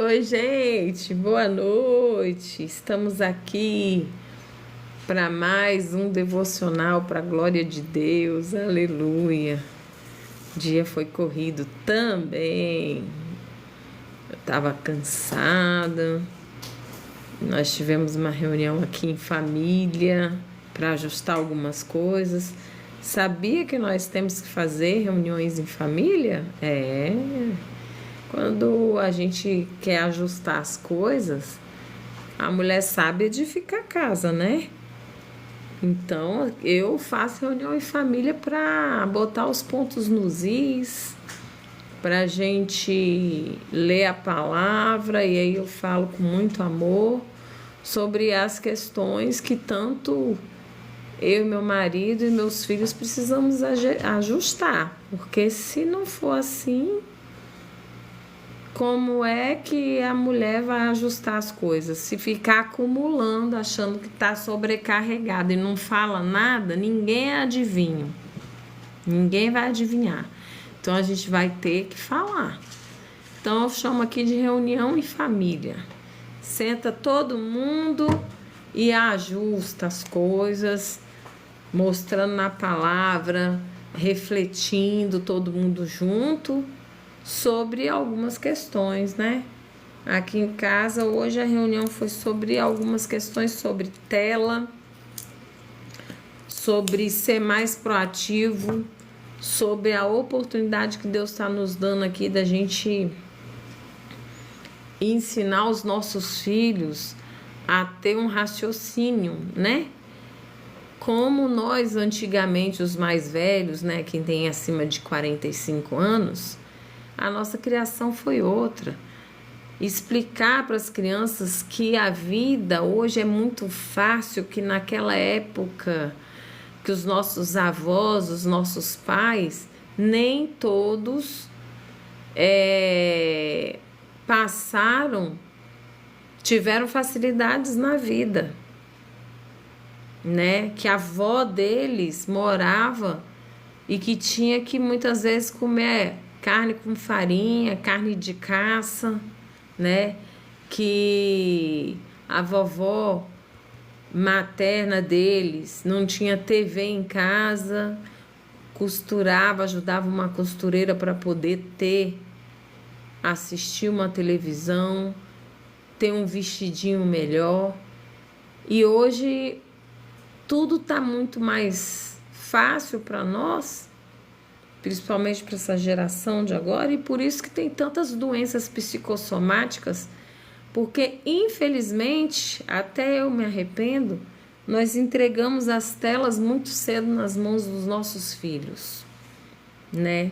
Oi, gente, boa noite. Estamos aqui para mais um devocional para a glória de Deus. Aleluia. O dia foi corrido também. Eu estava cansada. Nós tivemos uma reunião aqui em família para ajustar algumas coisas. Sabia que nós temos que fazer reuniões em família? Quando a gente quer ajustar as coisas, a mulher sabe edificar a casa, né? Então, eu faço reunião em família para botar os pontos nos is, para a gente ler a palavra, e aí eu falo com muito amor sobre as questões que tanto eu, meu marido e meus filhos precisamos ajustar, porque se não for assim, como é que a mulher vai ajustar as coisas? Se ficar acumulando, achando que está sobrecarregada e não fala nada, ninguém adivinha. Ninguém vai adivinhar. Então, a gente vai ter que falar. Então, eu chamo aqui de reunião em família. Senta todo mundo e ajusta as coisas, mostrando na palavra, refletindo todo mundo junto sobre algumas questões, né? Aqui em casa, hoje a reunião foi sobre algumas questões sobre tela, sobre ser mais proativo, sobre a oportunidade que Deus está nos dando aqui da gente ensinar os nossos filhos a ter um raciocínio, né? Como nós antigamente, os mais velhos, né, quem tem acima de 45 anos, a nossa criação foi outra. Explicar para as crianças que a vida hoje é muito fácil, que naquela época que os nossos avós, os nossos pais, nem todos tiveram facilidades na vida, né? Que a avó deles morava e que tinha que muitas vezes comer carne com farinha, carne de caça, né? Que a vovó materna deles não tinha TV em casa, costurava, ajudava uma costureira para poder assistir uma televisão, ter um vestidinho melhor. E hoje tudo está muito mais fácil para nós, principalmente para essa geração de agora, e por isso que tem tantas doenças psicossomáticas, porque infelizmente, até eu me arrependo, nós entregamos as telas muito cedo nas mãos dos nossos filhos, né?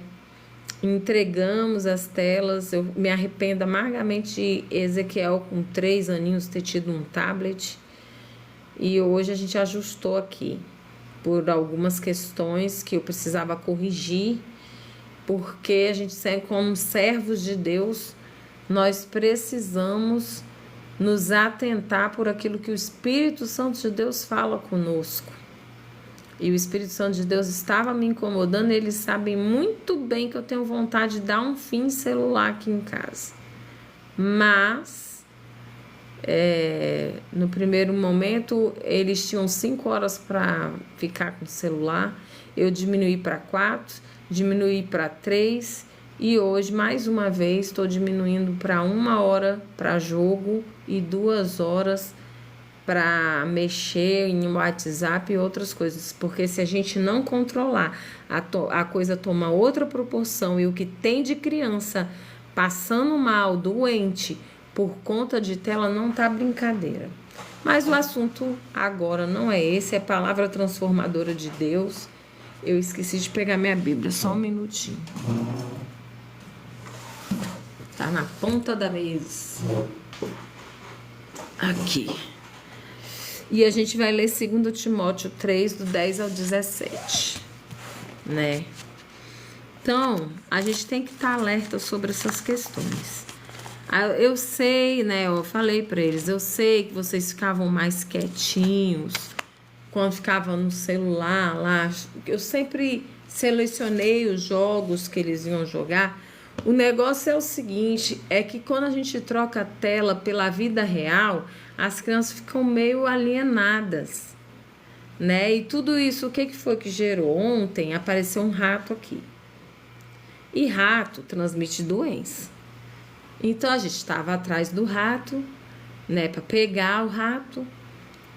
Entregamos as telas. Eu me arrependo amargamente de Ezequiel com 3 aninhos ter tido um tablet, e hoje a gente ajustou aqui por algumas questões que eu precisava corrigir, porque a gente, como servos de Deus, nós precisamos nos atentar por aquilo que o Espírito Santo de Deus fala conosco. E o Espírito Santo de Deus estava me incomodando, eles sabem muito bem que eu tenho vontade de dar um fim celular aqui em casa. Mas no primeiro momento eles tinham 5 horas para ficar com o celular, eu diminuí para 4, diminuí para 3, e hoje mais uma vez estou diminuindo para 1 hora para jogo e 2 horas para mexer em WhatsApp e outras coisas, porque se a gente não controlar, a coisa toma outra proporção, e o que tem de criança passando mal, doente, por conta de tela, não tá brincadeira. Mas o assunto agora não é esse, é palavra transformadora de Deus. Eu esqueci de pegar minha Bíblia, só um minutinho. Tá na ponta da mesa. Aqui. E a gente vai ler 2 Timóteo 3, do 10 ao 17, né? Então, a gente tem que estar alerta sobre essas questões. Eu sei, né? Eu falei para eles, eu sei que vocês ficavam mais quietinhos quando ficavam no celular lá. Eu sempre selecionei os jogos que eles iam jogar O negócio é o seguinte, é que quando a gente troca a tela pela vida real, as crianças ficam meio alienadas, né? E tudo isso, o que foi que gerou? Ontem apareceu um rato aqui. E rato transmite doença. Então a gente estava atrás do rato, né, para pegar o rato.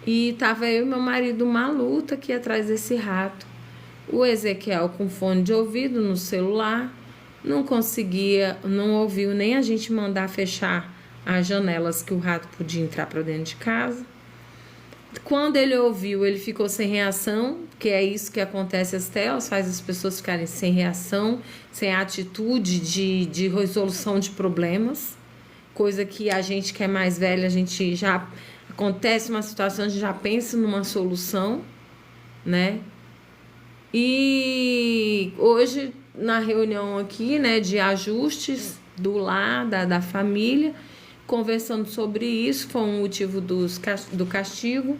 E tava eu e meu marido uma luta aqui atrás desse rato. O Ezequiel com fone de ouvido no celular, não conseguia, não ouviu nem a gente mandar fechar as janelas que o rato podia entrar para dentro de casa. Quando ele ouviu, ele ficou sem reação, que é isso que acontece às telas, faz as pessoas ficarem sem reação, sem atitude de resolução de problemas, coisa que a gente que é mais velha, a gente já acontece uma situação, a gente já pensa numa solução, né? E hoje, na reunião aqui, né, de ajustes do lar, da família, conversando sobre isso, foi um motivo do castigo,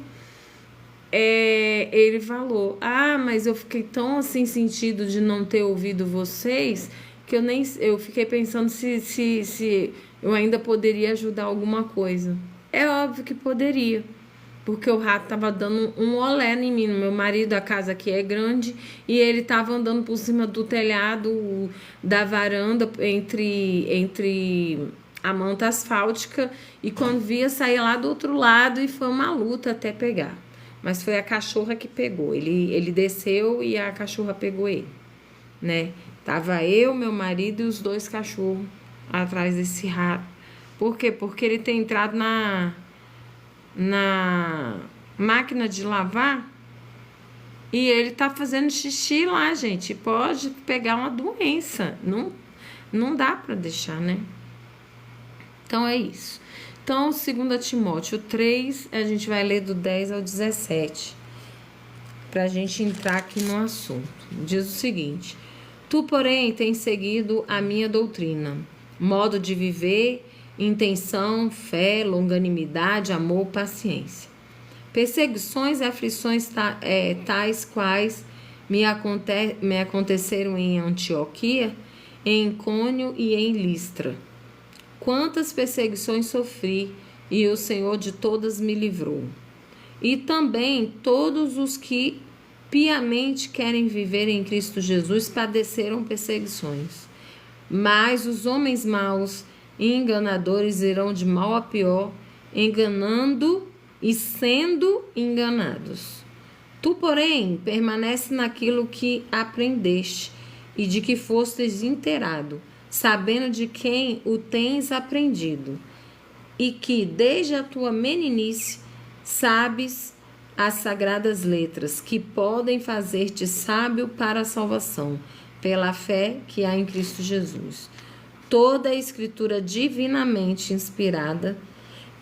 ele falou, mas eu fiquei tão assim sentido de não ter ouvido vocês, que eu fiquei pensando se eu ainda poderia ajudar alguma coisa. É óbvio que poderia, porque o rato tava dando um olé em mim, no meu marido, a casa aqui é grande, e ele tava andando por cima do telhado da varanda, entre a manta asfáltica, e quando via, saía lá do outro lado, e foi uma luta até pegar. Mas foi a cachorra que pegou, ele desceu e a cachorra pegou ele, né? Tava eu, meu marido e os 2 cachorros atrás desse rato. Por quê? Porque ele tem entrado na máquina de lavar e ele tá fazendo xixi lá, gente. Pode pegar uma doença. Não dá para deixar, né? Então é isso. Então, 2 Timóteo 3, a gente vai ler do 10 ao 17, pra gente entrar aqui no assunto. Diz o seguinte: Tu, porém, tens seguido a minha doutrina, modo de viver, intenção, fé, longanimidade, amor, paciência. Perseguições e aflições tais quais me aconteceram em Antioquia, em Icônio e em Listra. Quantas perseguições sofri, e o Senhor de todas me livrou. E também todos os que piamente querem viver em Cristo Jesus padeceram perseguições. Mas os homens maus e enganadores irão de mal a pior, enganando e sendo enganados. Tu, porém, permanece naquilo que aprendeste e de que fostes inteirado, sabendo de quem o tens aprendido, e que desde a tua meninice sabes as sagradas letras, que podem fazer-te sábio para a salvação, pela fé que há em Cristo Jesus. Toda a escritura divinamente inspirada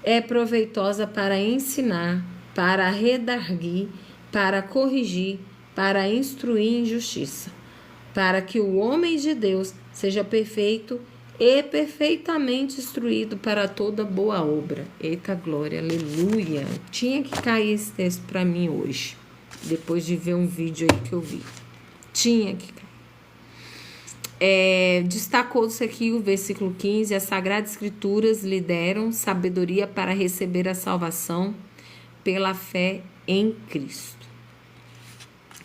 é proveitosa para ensinar, para redarguir, para corrigir, para instruir em justiça, para que o homem de Deus seja perfeito e perfeitamente instruído para toda boa obra. Eita glória, aleluia. Tinha que cair esse texto para mim hoje, depois de ver um vídeo aí que eu vi. Tinha que cair. Destacou-se aqui o versículo 15, as Sagradas Escrituras lhe deram sabedoria para receber a salvação pela fé em Cristo.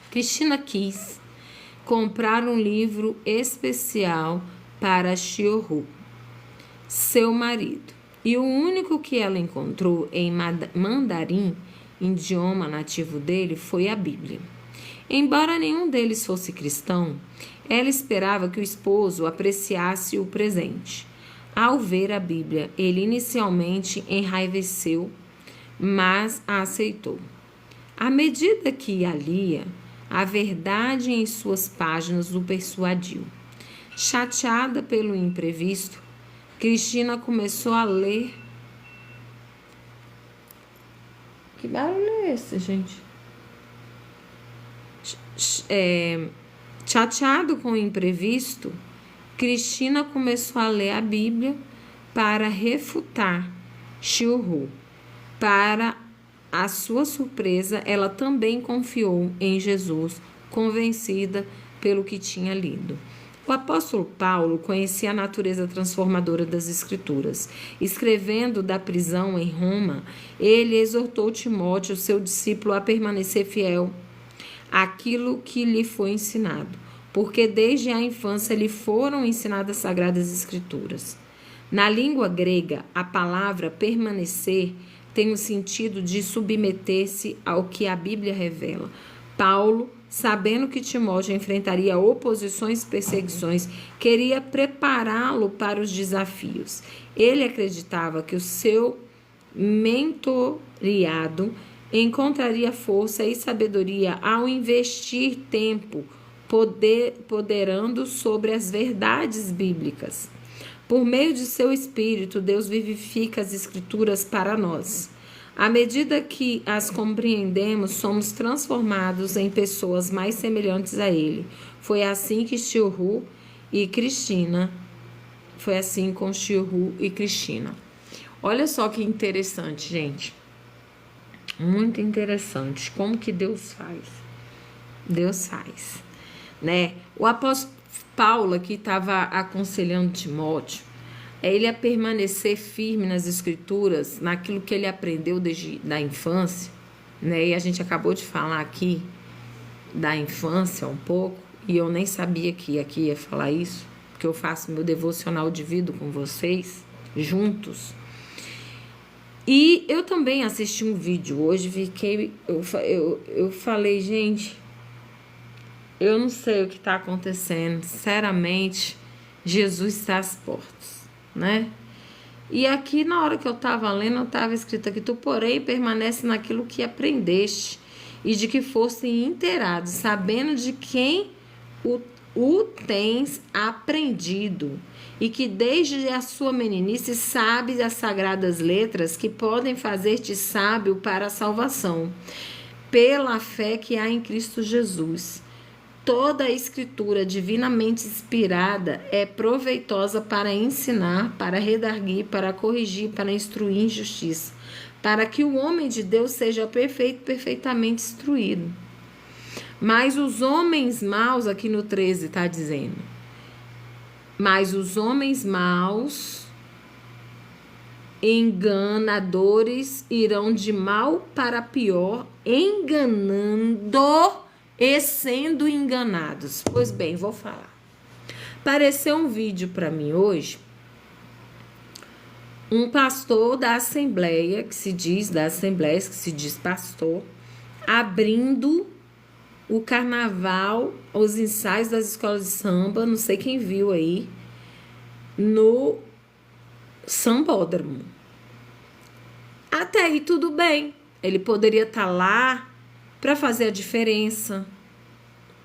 Cristina quis comprar um livro especial para Xiorhu, seu marido, e o único que ela encontrou em mandarim, idioma nativo dele, foi a Bíblia. Embora nenhum deles fosse cristão, ela esperava que o esposo apreciasse o presente. Ao ver a Bíblia, ele inicialmente enraiveceu, mas a aceitou. À medida que a lia, a verdade em suas páginas o persuadiu. Chateada pelo imprevisto, Cristina começou a ler. Que barulho é esse, gente? Chateado com o imprevisto, Cristina começou a ler a Bíblia para refutar Xiorhu. Para a sua surpresa, ela também confiou em Jesus, convencida pelo que tinha lido. O apóstolo Paulo conhecia a natureza transformadora das Escrituras. Escrevendo da prisão em Roma, ele exortou Timóteo, seu discípulo, a permanecer fiel àquilo que lhe foi ensinado, porque desde a infância lhe foram ensinadas as Sagradas Escrituras. Na língua grega, a palavra permanecer tem o sentido de submeter-se ao que a Bíblia revela. Paulo, sabendo que Timóteo enfrentaria oposições e perseguições, queria prepará-lo para os desafios. Ele acreditava que o seu mentoriado encontraria força e sabedoria ao investir tempo ponderando sobre as verdades bíblicas. Por meio de seu Espírito, Deus vivifica as Escrituras para nós. À medida que as compreendemos, somos transformados em pessoas mais semelhantes a Ele. Foi assim que Chiu-Hu e Cristina. Foi assim com Chiu-Hu e Cristina. Olha só que interessante, gente. Muito interessante. Como que Deus faz? Deus faz, né? O apóstolo Paulo aqui estava aconselhando Timóteo ele a permanecer firme nas Escrituras, naquilo que ele aprendeu desde da infância, né? E a gente acabou de falar aqui da infância um pouco, e eu nem sabia que aqui ia falar isso, porque eu faço meu devocional de vida com vocês, juntos. E eu também assisti um vídeo hoje, eu falei, gente, eu não sei o que está acontecendo, sinceramente, Jesus está às portas, né? E aqui na hora que eu estava lendo, estava escrito aqui: tu porém permanece naquilo que aprendeste e de que foste inteirado, sabendo de quem o tens aprendido, e que desde a sua meninice sabes as sagradas letras que podem fazer-te sábio para a salvação, pela fé que há em Cristo Jesus. Toda a Escritura divinamente inspirada é proveitosa para ensinar, para redarguir, para corrigir, para instruir em justiça, para que o homem de Deus seja perfeito, perfeitamente instruído. Mas os homens maus, aqui no 13 está dizendo, mas os homens maus, enganadores, irão de mal para pior, enganando e sendo enganados. Pois bem, vou falar. Apareceu um vídeo para mim hoje, um pastor da Assembleia, que se diz pastor, abrindo o carnaval, os ensaios das escolas de samba, não sei quem viu aí, no Sambódromo. Até aí tudo bem, ele poderia estar lá para fazer a diferença,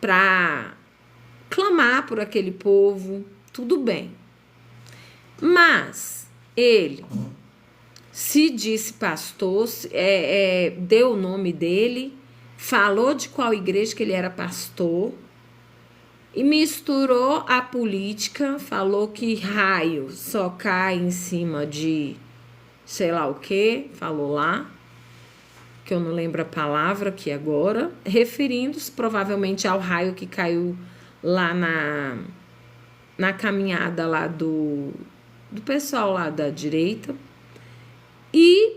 para clamar por aquele povo, tudo bem. Mas ele se disse pastor, deu o nome dele, falou de qual igreja que ele era pastor e misturou a política, falou que raio só cai em cima de sei lá o que, falou lá, que eu não lembro a palavra aqui agora, referindo-se provavelmente ao raio que caiu lá na caminhada lá do pessoal lá da direita. E,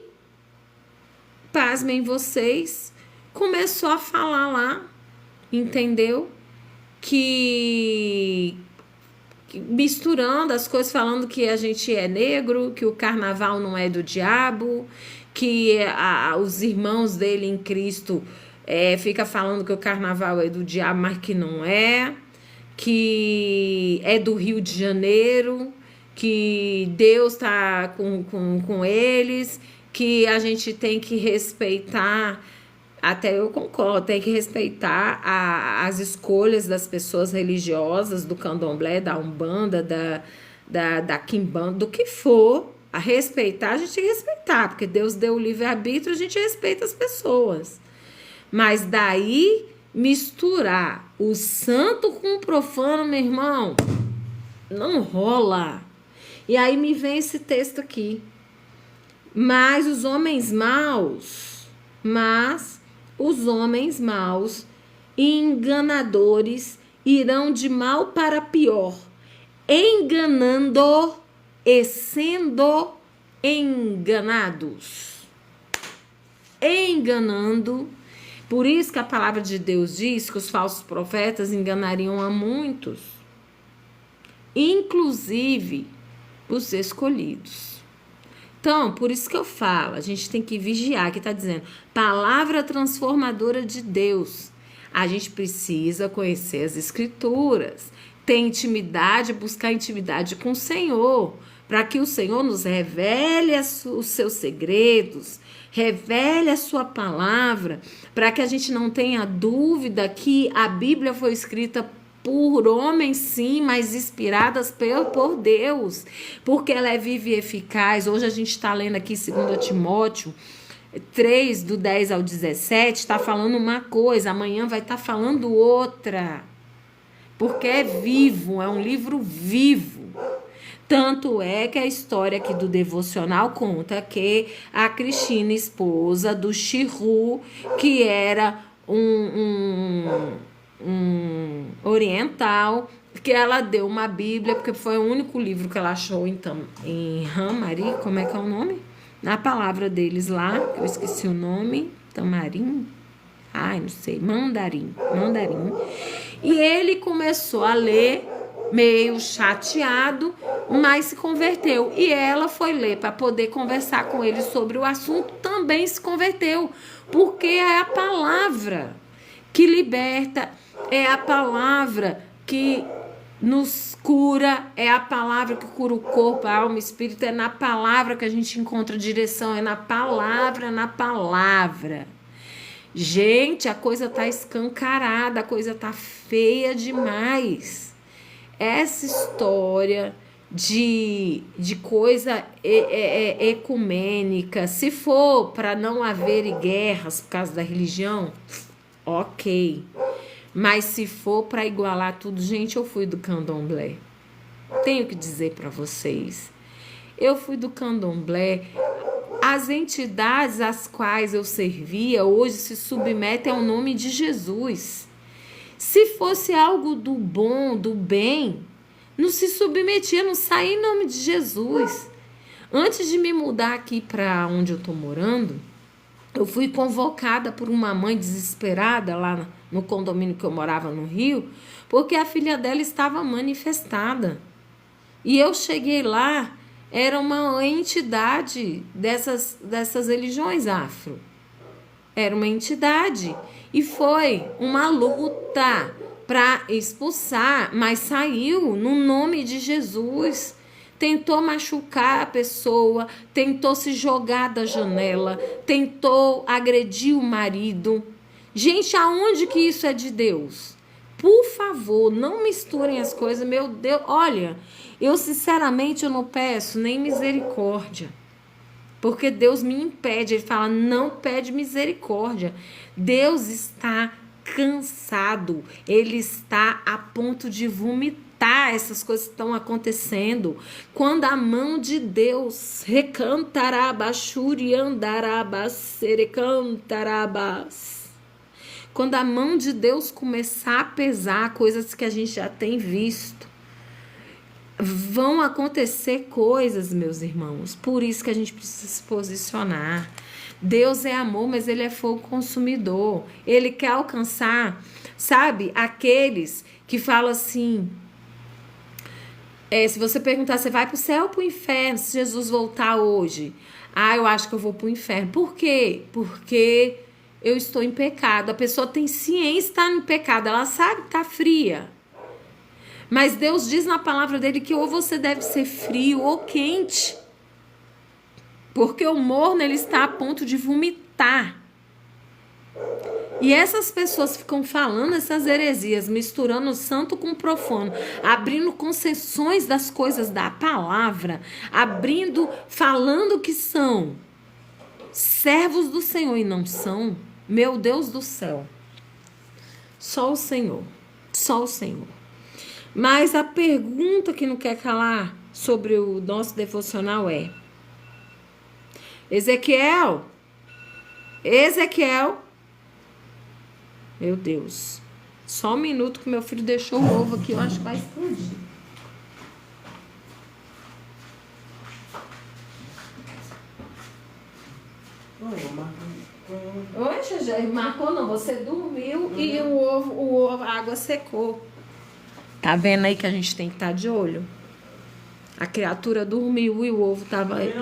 pasmem vocês, começou a falar lá, entendeu? Que misturando as coisas, falando que a gente é negro, que o carnaval não é do diabo, que os irmãos dele em Cristo fica falando que o carnaval é do diabo, mas que não é, que é do Rio de Janeiro, que Deus está com eles, que a gente tem que respeitar, até eu concordo, tem que respeitar as escolhas das pessoas religiosas, do candomblé, da umbanda, da quimbanda, do que for. A respeitar, a gente tem que respeitar, porque Deus deu o livre-arbítrio, a gente respeita as pessoas. Mas daí, misturar o santo com o profano, meu irmão, não rola. E aí me vem esse texto aqui. Mas os homens maus, enganadores, irão de mal para pior, enganando e sendo enganados. Enganando. Por isso que a palavra de Deus diz que os falsos profetas enganariam a muitos, inclusive os escolhidos. Então, por isso que eu falo, a gente tem que vigiar, que está dizendo, palavra transformadora de Deus. A gente precisa conhecer as escrituras, ter intimidade, buscar intimidade com o Senhor, para que o Senhor nos revele os seus segredos, revele a sua palavra, para que a gente não tenha dúvida que a Bíblia foi escrita por homens, sim, mas inspiradas por Deus, porque ela é viva e eficaz. Hoje a gente está lendo aqui 2 Timóteo 3, do 10 ao 17, está falando uma coisa, amanhã vai estar falando outra, porque é vivo, é um livro vivo. Tanto é que a história aqui do devocional conta que a Cristina, esposa do Chiru, que era um oriental, que ela deu uma Bíblia, porque foi o único livro que ela achou em Ramari, como é que é o nome? Na palavra deles lá, que eu esqueci o nome, Tamarim? Ai, não sei, Mandarim. E ele começou a ler, meio chateado, mas se converteu. E ela foi ler para poder conversar com ele sobre o assunto, também se converteu, porque é a palavra que liberta, é a palavra que nos cura, é a palavra que cura o corpo, a alma, o espírito, é na palavra que a gente encontra direção, é na palavra, Gente, a coisa tá escancarada, a coisa tá feia demais. Essa história de coisa ecumênica, se for para não haver guerras por causa da religião, ok. Mas se for para igualar tudo, gente, eu fui do candomblé. Tenho que dizer para vocês. Eu fui do candomblé. As entidades às quais eu servia hoje se submetem ao nome de Jesus. Se fosse algo do bom, do bem, não se submetia, não saía em nome de Jesus. Antes de me mudar aqui para onde eu estou morando, eu fui convocada por uma mãe desesperada lá no condomínio que eu morava no Rio, porque a filha dela estava manifestada. E eu cheguei lá, era uma entidade dessas religiões afro. Era uma entidade. E foi uma luta para expulsar, mas saiu no nome de Jesus. Tentou machucar a pessoa, tentou se jogar da janela, tentou agredir o marido. Gente, aonde que isso é de Deus? Por favor, não misturem as coisas, meu Deus. Olha, eu sinceramente eu não peço nem misericórdia, porque Deus me impede. Ele fala, não pede misericórdia. Deus está cansado, ele está a ponto de vomitar essas coisas que estão acontecendo. Quando a mão de Deus quando a mão de Deus começar a pesar coisas que a gente já tem visto, vão acontecer coisas, meus irmãos. Por isso que a gente precisa se posicionar. Deus é amor, mas ele é fogo consumidor. Ele quer alcançar, sabe, aqueles que falam assim, se você perguntar, você vai para o céu ou para o inferno se Jesus voltar hoje? Ah, eu acho que eu vou para o inferno. Por quê? Porque eu estou em pecado. A pessoa tem ciência de estar em pecado, ela sabe que está fria. Mas Deus diz na palavra dele que ou você deve ser frio ou quente. Porque o morno, ele está a ponto de vomitar. E essas pessoas ficam falando essas heresias, misturando o santo com o profano, abrindo concessões das coisas da palavra, falando que são servos do Senhor e não são. Meu Deus do céu. Só o Senhor. Mas a pergunta que não quer calar sobre o nosso devocional é: Ezequiel, meu Deus, Só um minuto que meu filho deixou o ovo aqui, eu acho que vai explodir. Oi, já marcou não, você dormiu e a água secou. Tá vendo aí que a gente tem que estar de olho? A criatura dormiu e o ovo tava aí.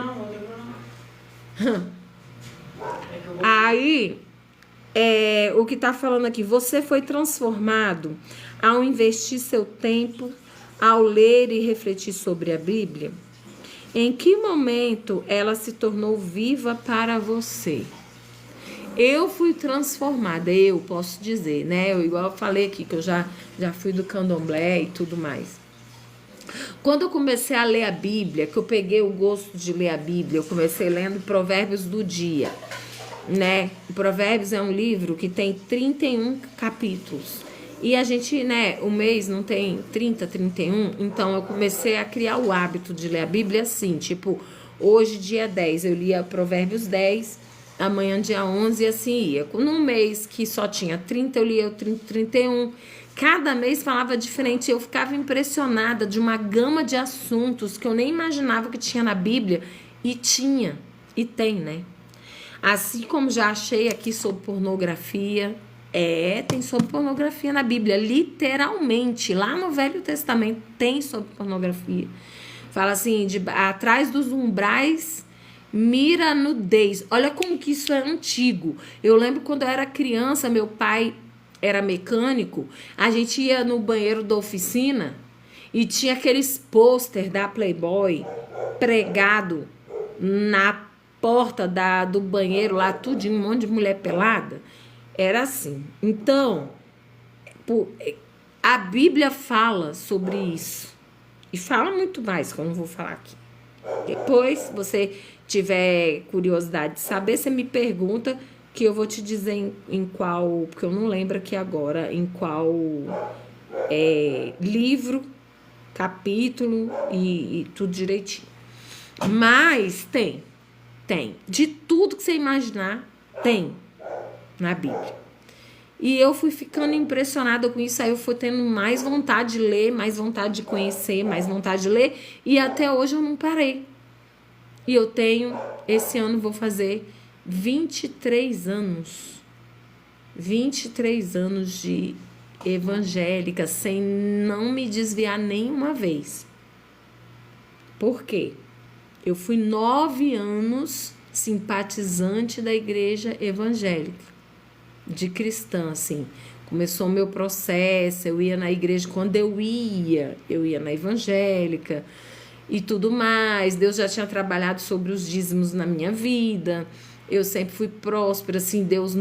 Aí, o que tá falando aqui, você foi transformado ao investir seu tempo, ao ler e refletir sobre a Bíblia? Em que momento ela se tornou viva para você? Eu fui transformada, eu posso dizer, né? Igual eu falei aqui, que eu já fui do candomblé e tudo mais. Quando eu comecei a ler a Bíblia, que eu peguei o gosto de ler a Bíblia, eu comecei lendo Provérbios do Dia, né? O Provérbios é um livro que tem 31 capítulos. E a gente, né, o mês não tem 30, 31, então eu comecei a criar o hábito de ler a Bíblia assim, tipo, hoje dia 10 eu lia Provérbios 10, amanhã dia 11 e assim ia. Num mês que só tinha 30, eu lia o 30, 31. Cada mês falava diferente. Eu ficava impressionada de uma gama de assuntos que eu nem imaginava que tinha na Bíblia. E tinha. E tem, né? Assim como já achei aqui sobre pornografia. Tem sobre pornografia na Bíblia. Literalmente. Lá no Velho Testamento tem sobre pornografia. Fala assim, atrás dos umbrais... mira nudez. Olha como que isso é antigo. Eu lembro quando eu era criança, meu pai era mecânico, a gente ia no banheiro da oficina e tinha aqueles pôster da Playboy pregado na porta do banheiro lá, tudinho, um monte de mulher pelada. Era assim. Então, a Bíblia fala sobre isso. E fala muito mais, que eu não vou falar aqui. Depois, se você tiver curiosidade de saber, você me pergunta que eu vou te dizer em qual, porque eu não lembro aqui agora, em qual livro, capítulo e tudo direitinho. Mas tem. De tudo que você imaginar, tem na Bíblia. E eu fui ficando impressionada com isso, aí eu fui tendo mais vontade de ler, mais vontade de conhecer, mais vontade de ler, e até hoje eu não parei. E eu tenho, esse ano vou fazer 23 anos. 23 anos de evangélica, sem não me desviar nenhuma vez. Por quê? Eu fui 9 anos simpatizante da igreja evangélica. De cristã, assim. Começou o meu processo, eu ia na igreja, quando eu ia na evangélica e tudo mais. Deus já tinha trabalhado sobre os dízimos na minha vida. Eu sempre fui próspera, assim, Deus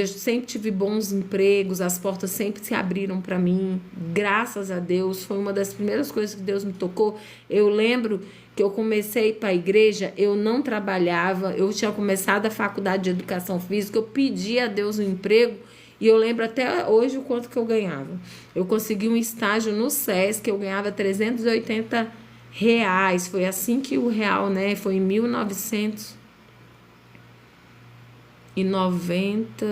sempre tive bons empregos, as portas sempre se abriram para mim, graças a Deus. Foi uma das primeiras coisas que Deus me tocou. Eu lembro que eu comecei para a igreja, eu não trabalhava, eu tinha começado a faculdade de educação física, eu pedi a Deus um emprego e eu lembro até hoje o quanto que eu ganhava. Eu consegui um estágio no SESC, eu ganhava R$380. Foi assim que o real, né, foi em 1990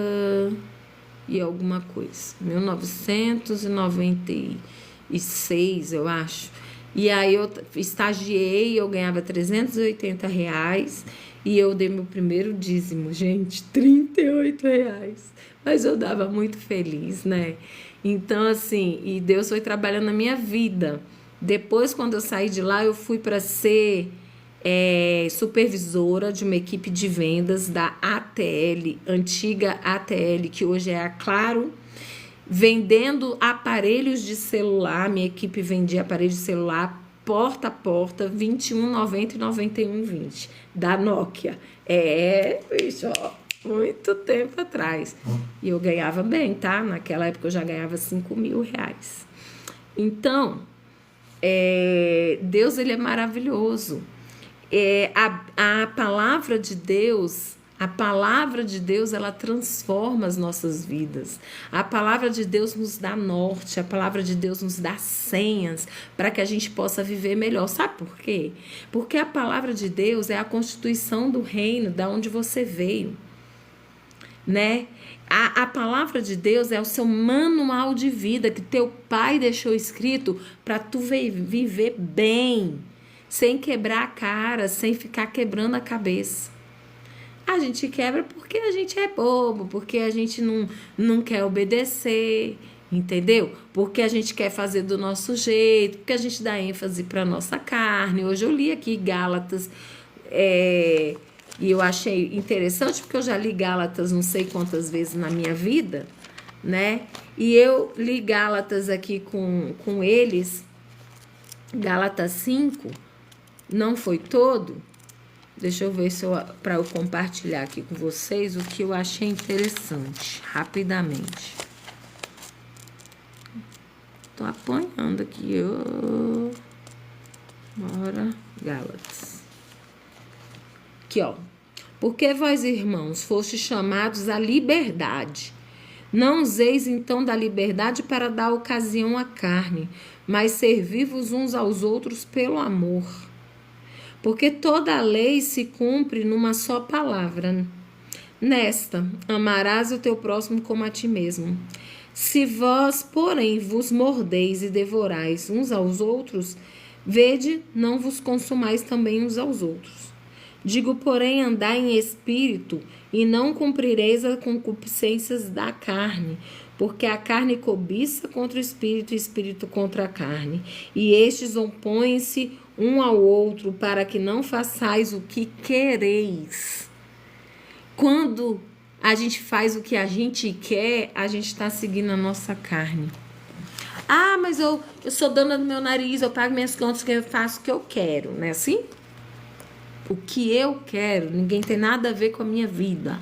e alguma coisa, 1996, eu acho. E aí eu estagiei, eu ganhava R$380 e eu dei meu primeiro dízimo, gente, R$38. Mas eu dava muito feliz, né? Então, assim, e Deus foi trabalhando na minha vida. Depois, quando eu saí de lá, eu fui para ser supervisora de uma equipe de vendas da ATL, antiga ATL, que hoje é a Claro, vendendo aparelhos de celular. Minha equipe vendia aparelhos de celular porta a porta, R$21,90 e R$91,20 da Nokia. Bicho, ó, muito tempo atrás. E eu ganhava bem, tá? Naquela época eu já ganhava R$5.000. Então, Deus, ele é maravilhoso. A palavra de Deus, ela transforma as nossas vidas. A palavra de Deus nos dá norte, a palavra de Deus nos dá senhas para que a gente possa viver melhor. Sabe por quê? Porque a palavra de Deus é a constituição do reino, da onde você veio. né? A palavra de Deus é o seu manual de vida que teu pai deixou escrito para tu viver bem, sem quebrar a cara, sem ficar quebrando a cabeça. A gente quebra porque a gente é bobo, porque a gente não quer obedecer, entendeu? Porque a gente quer fazer do nosso jeito, porque a gente dá ênfase para nossa carne. Hoje eu li aqui Gálatas, e eu achei interessante porque eu já li Gálatas não sei quantas vezes na minha vida, né? E eu li Gálatas aqui com eles, Gálatas 5, não foi todo. Deixa eu ver se para eu compartilhar aqui com vocês o que eu achei interessante, rapidamente. Tô apanhando aqui, Bora, Gálatas. Aqui, ó. Porque vós, irmãos, fostes chamados à liberdade. Não useis, então, da liberdade para dar ocasião à carne, mas servi-vos uns aos outros pelo amor. Porque toda a lei se cumpre numa só palavra. Nesta, amarás o teu próximo como a ti mesmo. Se vós, porém, vos mordeis e devorais uns aos outros, vede, não vos consumais também uns aos outros. Digo, porém, andai em espírito, e não cumprireis as concupiscências da carne, porque a carne cobiça contra o espírito e o espírito contra a carne. E estes opõem-se um ao outro, para que não façais o que quereis. Quando a gente faz o que a gente quer, a gente está seguindo a nossa carne. Ah, mas eu sou dona do meu nariz, eu pago minhas contas, eu faço o que eu quero, não é assim? O que eu quero, ninguém tem nada a ver com a minha vida.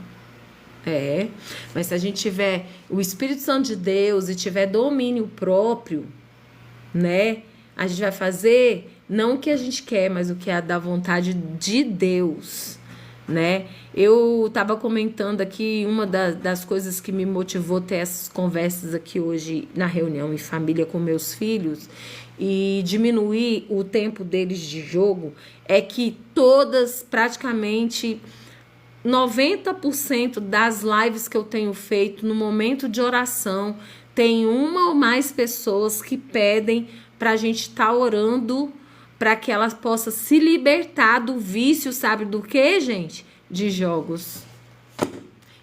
Mas se a gente tiver o Espírito Santo de Deus e tiver domínio próprio, né? A gente vai fazer não o que a gente quer, mas o que é da vontade de Deus, né? Eu estava comentando aqui, uma das coisas que me motivou a ter essas conversas aqui hoje na reunião em família com meus filhos e diminuir o tempo deles de jogo, é que todas, praticamente 90% das lives que eu tenho feito no momento de oração, tem uma ou mais pessoas que pedem para a gente estar orando para que elas possam se libertar do vício, sabe do que, gente? De jogos.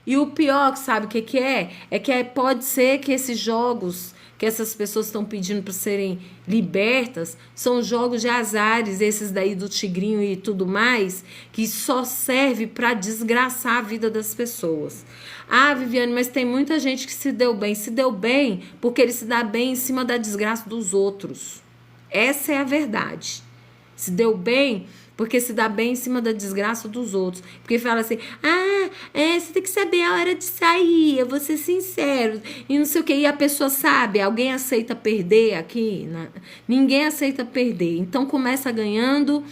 E o pior, sabe o que é? É que pode ser que esses jogos que essas pessoas estão pedindo para serem libertas são jogos de azares, esses daí do tigrinho e tudo mais, que só serve para desgraçar a vida das pessoas. Ah, Viviane, mas tem muita gente que se deu bem. Se deu bem porque ele se dá bem em cima da desgraça dos outros. Essa é a verdade. Se deu bem porque se dá bem em cima da desgraça dos outros. Porque fala assim, você tem que saber a hora de sair, eu vou ser sincero, e não sei o que. E a pessoa sabe, alguém aceita perder aqui? Ninguém aceita perder. Então começa ganhando,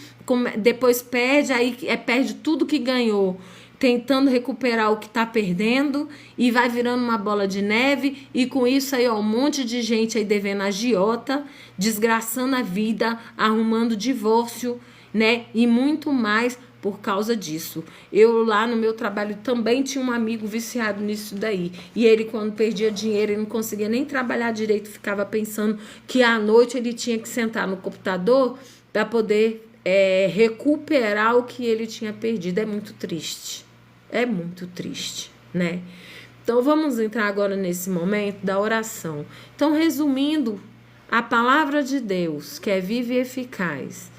depois perde, aí perde tudo que ganhou, tentando recuperar o que tá perdendo, e vai virando uma bola de neve, e com isso aí, ó, um monte de gente aí devendo agiota, desgraçando a vida, arrumando divórcio, né? E muito mais por causa disso. Eu lá no meu trabalho também tinha um amigo viciado nisso daí. E ele, quando perdia dinheiro, ele não conseguia nem trabalhar direito, ficava pensando que à noite ele tinha que sentar no computador para poder recuperar o que ele tinha perdido. É muito triste. É muito triste, né? Então vamos entrar agora nesse momento da oração. Então, resumindo, a palavra de Deus, que é viva e eficaz,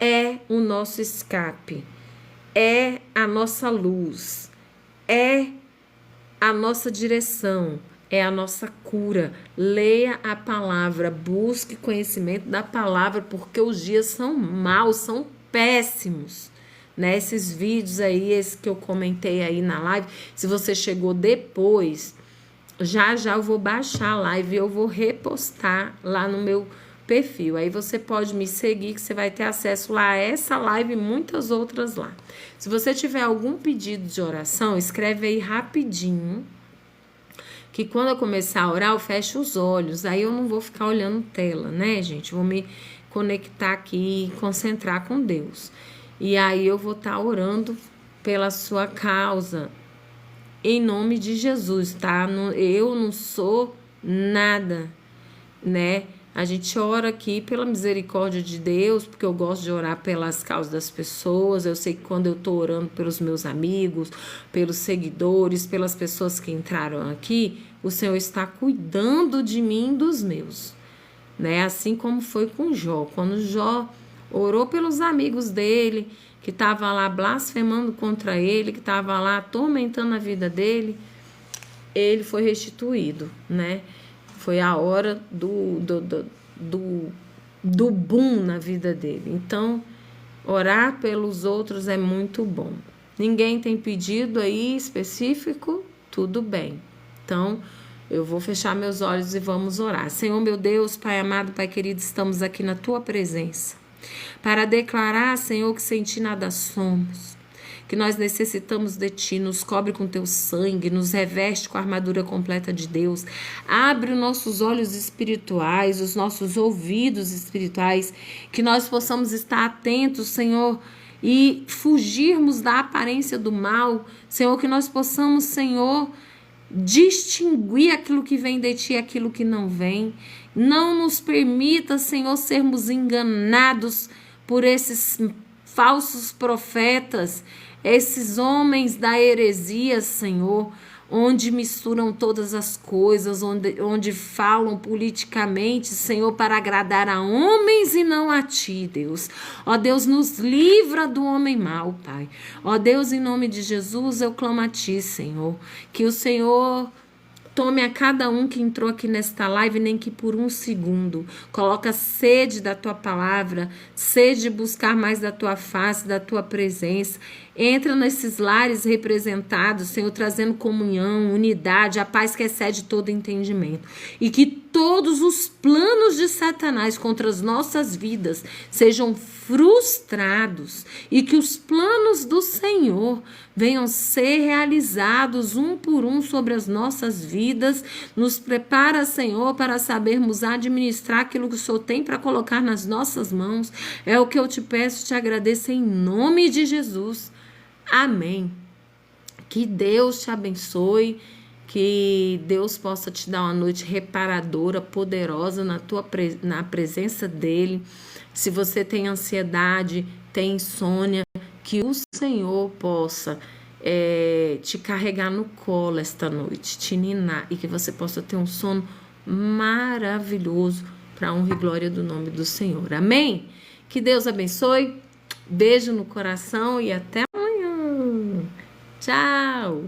é o nosso escape, é a nossa luz, é a nossa direção, é a nossa cura. Leia a palavra, busque conhecimento da palavra, porque os dias são maus, são péssimos, né? Esses vídeos aí, esse que eu comentei aí na live, se você chegou depois, já eu vou baixar a live e eu vou repostar lá no meu perfil. Aí você pode me seguir, que você vai ter acesso lá a essa live e muitas outras lá. Se você tiver algum pedido de oração, escreve aí rapidinho, que quando eu começar a orar, eu fecho os olhos. Aí eu não vou ficar olhando tela, né, gente? Vou me conectar aqui e concentrar com Deus. E aí eu vou estar orando pela sua causa, em nome de Jesus, tá? Eu não sou nada, né? A gente ora aqui pela misericórdia de Deus, porque eu gosto de orar pelas causas das pessoas. Eu sei que quando eu tô orando pelos meus amigos, pelos seguidores, pelas pessoas que entraram aqui, o Senhor está cuidando de mim e dos meus, né? Assim como foi com Jó. Quando Jó orou pelos amigos dele, que estavam lá blasfemando contra ele, que estavam lá atormentando a vida dele, ele foi restituído, né? Foi a hora do boom na vida dele. Então, orar pelos outros é muito bom. Ninguém tem pedido aí específico? Tudo bem. Então, eu vou fechar meus olhos e vamos orar. Senhor, meu Deus, Pai amado, Pai querido, estamos aqui na Tua presença para declarar, Senhor, que sem Ti nada somos, que nós necessitamos de Ti. Nos cobre com Teu sangue, nos reveste com a armadura completa de Deus, abre os nossos olhos espirituais, os nossos ouvidos espirituais, que nós possamos estar atentos, Senhor, e fugirmos da aparência do mal, Senhor, que nós possamos, Senhor, distinguir aquilo que vem de Ti e aquilo que não vem. Não nos permita, Senhor, sermos enganados por esses falsos profetas, esses homens da heresia, Senhor, onde misturam todas as coisas, onde falam politicamente, Senhor, para agradar a homens e não a Ti, Deus. Ó Deus, nos livra do homem mau, Pai. Ó Deus, em nome de Jesus, eu clamo a Ti, Senhor, que o Senhor tome a cada um que entrou aqui nesta live, nem que por um segundo. Coloca sede da Tua palavra, sede de buscar mais da Tua face, da Tua presença. Entra nesses lares representados, Senhor, trazendo comunhão, unidade, a paz que excede todo entendimento. E que todos os planos de Satanás contra as nossas vidas sejam frustrados e que os planos do Senhor venham ser realizados um por um sobre as nossas vidas. Nos prepara, Senhor, para sabermos administrar aquilo que o Senhor tem para colocar nas nossas mãos. É o que eu te peço, te agradeço em nome de Jesus. Amém. Que Deus te abençoe, que Deus possa te dar uma noite reparadora, poderosa na presença dEle. Se você tem ansiedade, tem insônia, que o Senhor possa te carregar no colo esta noite, te ninar, e que você possa ter um sono maravilhoso para a honra e glória do nome do Senhor. Amém? Que Deus abençoe. Beijo no coração e até amanhã. Tchau!